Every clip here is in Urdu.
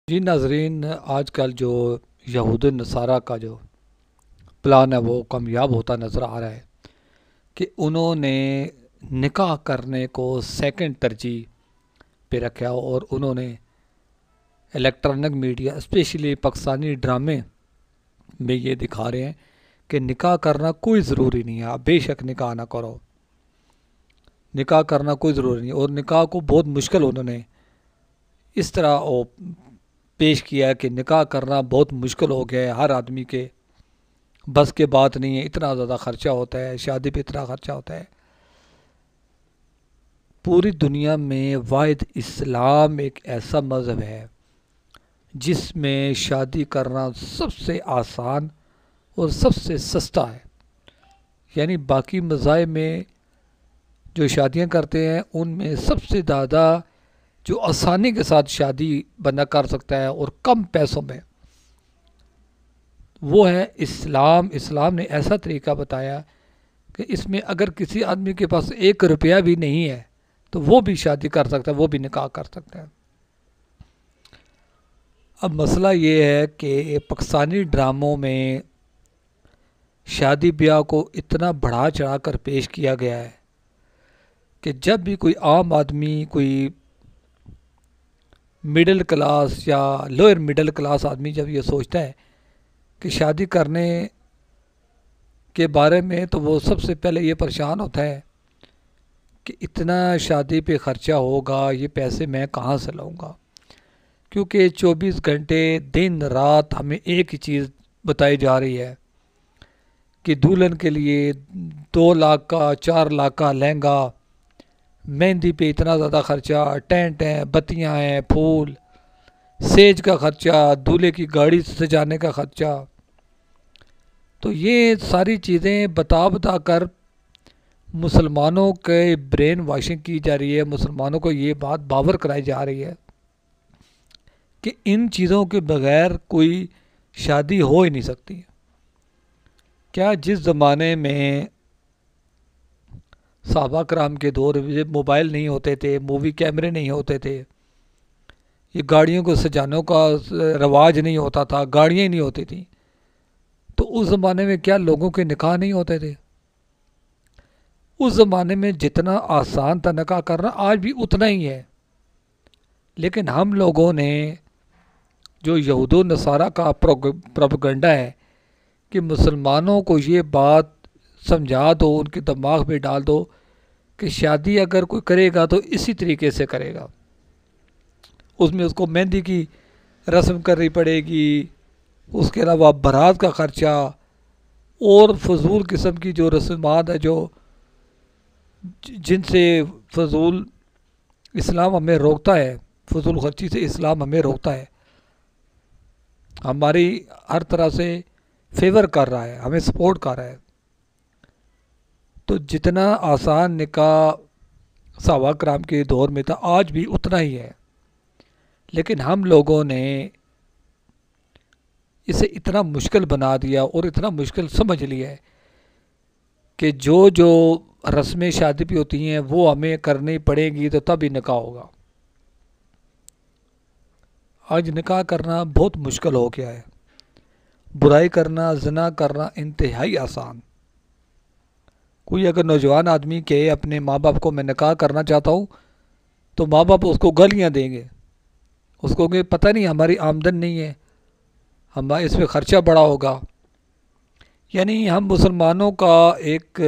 جی ناظرین، آج کل جو یہود نصارہ کا جو پلان ہے وہ کامیاب ہوتا نظر آ رہا ہے کہ انہوں نے نکاح کرنے کو سیکنڈ ترجیح پہ رکھا، اور انہوں نے الیکٹرانک میڈیا اسپیشلی پاکستانی ڈرامے میں یہ دکھا رہے ہیں کہ نکاح کرنا کوئی ضروری نہیں ہے، آپ بے شک نکاح نہ کرو، نکاح کرنا کوئی ضروری نہیں، اور نکاح کو بہت مشکل انہوں نے اس طرح پیش کیا ہے کہ نکاح کرنا بہت مشکل ہو گیا ہے، ہر آدمی کے بس کے بات نہیں ہے، اتنا زیادہ خرچہ ہوتا ہے، شادی پہ اتنا خرچہ ہوتا ہے۔ پوری دنیا میں واحد اسلام ایک ایسا مذہب ہے جس میں شادی کرنا سب سے آسان اور سب سے سستا ہے، یعنی باقی مذاہب میں جو شادیاں کرتے ہیں ان میں سب سے زیادہ جو آسانی کے ساتھ شادی بندہ کر سکتا ہے اور کم پیسوں میں، وہ ہے اسلام۔ اسلام نے ایسا طریقہ بتایا کہ اس میں اگر کسی آدمی کے پاس 1 روپیہ بھی نہیں ہے تو وہ بھی شادی کر سکتا ہے، وہ بھی نکاح کر سکتا ہے۔ اب مسئلہ یہ ہے کہ پاکستانی ڈراموں میں شادی بیاہ کو اتنا بڑھا چڑھا کر پیش کیا گیا ہے کہ جب بھی کوئی عام آدمی، کوئی مڈل کلاس یا لوئر مڈل کلاس آدمی جب یہ سوچتا ہے کہ شادی کرنے کے بارے میں، تو وہ سب سے پہلے یہ پریشان ہوتا ہے کہ اتنا شادی پہ خرچہ ہوگا، یہ پیسے میں کہاں سے لاؤں گا، کیونکہ 24 گھنٹے دن رات ہمیں ایک ہی چیز بتائی جا رہی ہے کہ دلہن کے لیے 2 لاکھ کا 4 لاکھ کا لہنگا، مہندی پہ اتنا زیادہ خرچہ، ٹینٹ ہیں، بتیاں ہیں، پھول، سیج کا خرچہ، دولہے کی گاڑی سجانے کا خرچہ۔ تو یہ ساری چیزیں بتا بتا کر مسلمانوں کے برین واشنگ کی جا رہی ہے، مسلمانوں کو یہ بات باور کرائی جا رہی ہے کہ ان چیزوں کے بغیر کوئی شادی ہو ہی نہیں سکتی۔ کیا جس زمانے میں صحابہ کرام کے دور میں موبائل نہیں ہوتے تھے، مووی کیمرے نہیں ہوتے تھے، یہ گاڑیوں کو سجانے کا رواج نہیں ہوتا تھا، گاڑیاں ہی نہیں ہوتی تھیں، تو اس زمانے میں کیا لوگوں کے نکاح نہیں ہوتے تھے؟ اس زمانے میں جتنا آسان تھا نکاح کرنا، آج بھی اتنا ہی ہے، لیکن ہم لوگوں نے جو یہود و نصارہ کا پروپیگنڈا ہے کہ مسلمانوں کو یہ بات سمجھا دو، ان کے دماغ میں ڈال دو کہ شادی اگر کوئی کرے گا تو اسی طریقے سے کرے گا، اس میں اس کو مہندی کی رسم کرنی پڑے گی، اس کے علاوہ بارات کا خرچہ اور فضول قسم کی جو رسومات ہے، جو جن سے فضول اسلام ہمیں روکتا ہے، فضول خرچی سے اسلام ہمیں روکتا ہے، ہماری ہر طرح سے فیور کر رہا ہے، ہمیں سپورٹ کر رہا ہے۔ تو جتنا آسان نکاح صحابہ کرام کے دور میں تھا، آج بھی اتنا ہی ہے، لیکن ہم لوگوں نے اسے اتنا مشکل بنا دیا اور اتنا مشکل سمجھ لیا ہے کہ جو رسمیں شادی پہ ہوتی ہیں وہ ہمیں کرنی پڑے گی تو تب ہی نکاح ہوگا۔ آج نکاح کرنا بہت مشکل ہو گیا ہے، برائی کرنا، زنا کرنا انتہائی آسان۔ کوئی اگر نوجوان آدمی کہ اپنے ماں باپ کو میں نکاح کرنا چاہتا ہوں، تو ماں باپ اس کو گالیاں دیں گے، اس کو کہ پتہ نہیں ہماری آمدن نہیں ہے، اس پہ خرچہ بڑا ہوگا۔ یعنی ہم مسلمانوں کا ایک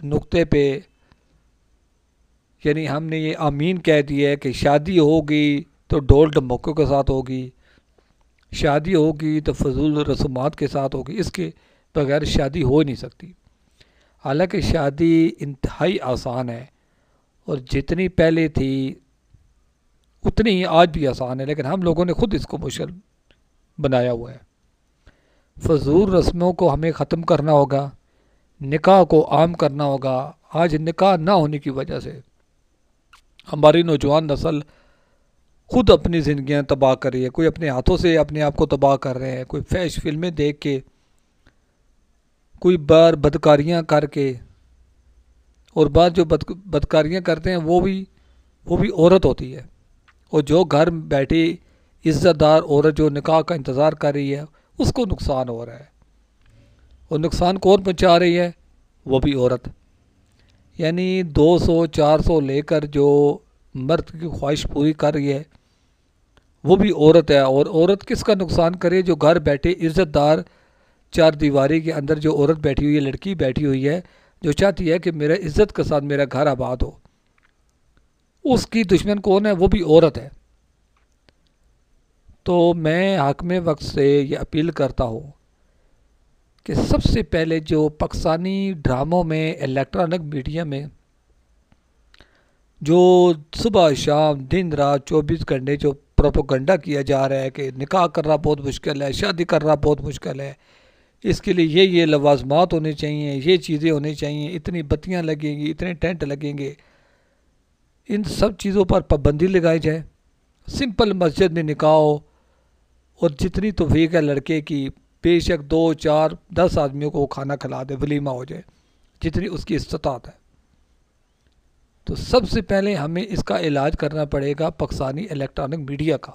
نقطے پہ، یعنی ہم نے یہ آمین کہہ دیا ہے کہ شادی ہوگی تو ڈھول ڈھموکوں کے ساتھ ہوگی، شادی ہوگی تو فضول رسومات کے ساتھ ہوگی، اس کے بغیر شادی ہو ہی نہیں سکتی۔ حالانکہ شادی انتہائی آسان ہے، اور جتنی پہلے تھی اتنی ہی آج بھی آسان ہے، لیکن ہم لوگوں نے خود اس کو مشکل بنایا ہوا ہے۔ فضول رسموں کو ہمیں ختم کرنا ہوگا، نکاح کو عام کرنا ہوگا۔ آج نکاح نہ ہونے کی وجہ سے ہماری نوجوان نسل خود اپنی زندگیاں تباہ کر رہی ہے، کوئی اپنے ہاتھوں سے اپنے آپ کو تباہ کر رہے ہیں، کوئی فحش فلمیں دیکھ کے، کوئی بار بدکاریاں کر کے، اور بعض جو بدکاریاں کرتے ہیں وہ بھی عورت ہوتی ہے، اور جو گھر بیٹھی عزت دار عورت جو نکاح کا انتظار کر رہی ہے اس کو نقصان ہو رہا ہے، اور نقصان کون پہنچا رہی ہے؟ وہ بھی عورت۔ یعنی 200 400 لے کر جو مرد کی خواہش پوری کر رہی ہے وہ بھی عورت ہے، اور عورت کس کا نقصان کرے؟ جو گھر بیٹھے عزت دار چار دیواری کے اندر جو عورت بیٹھی ہوئی ہے، لڑکی بیٹھی ہوئی ہے، جو چاہتی ہے کہ میرا عزت کے ساتھ میرا گھر آباد ہو، اس کی دشمن کون ہے؟ وہ بھی عورت ہے۔ تو میں حاکم وقت سے یہ اپیل کرتا ہوں کہ سب سے پہلے جو پاکستانی ڈراموں میں، الیکٹرانک میڈیا میں جو صبح شام دن رات 24 گھنٹے جو پروپیگنڈا کیا جا رہا ہے کہ نکاح کرنا بہت مشکل ہے، شادی کرنا بہت مشکل ہے، اس کے لیے یہ لوازمات ہونے چاہیے، یہ چیزیں ہونی چاہیے، اتنی بتیاں لگیں گی، اتنے ٹینٹ لگیں گے، ان سب چیزوں پر پابندی لگائی جائے، سمپل مسجد میں نکاح ہو، اور جتنی توفیق ہے لڑکے کی بے شک 2 4 10 آدمیوں کو کھانا کھلا دے، ولیمہ ہو جائے جتنی اس کی استطاعت ہے۔ تو سب سے پہلے ہمیں اس کا علاج کرنا پڑے گا پاکستانی الیکٹرانک میڈیا کا۔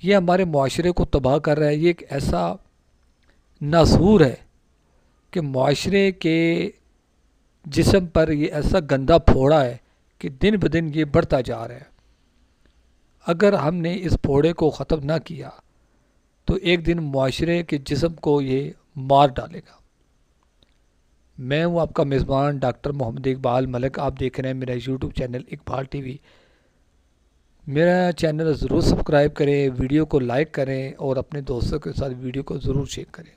یہ ہمارے معاشرے کو تباہ کر رہا ہے، یہ ایک ایسا ناسور ہے کہ معاشرے کے جسم پر یہ ایسا گندا پھوڑا ہے کہ دن بدن یہ بڑھتا جا رہا ہے۔ اگر ہم نے اس پھوڑے کو ختم نہ کیا تو ایک دن معاشرے کے جسم کو یہ مار ڈالے گا۔ میں ہوں آپ کا میزبان ڈاکٹر محمد اقبال ملک، آپ دیکھ رہے ہیں میرا YouTube channel Iqbal T V. میرا چینل ضرور سبسکرائب کریں، ویڈیو کو لائک کریں، اور اپنے دوستوں کے ساتھ ویڈیو کو ضرور شیئر کریں۔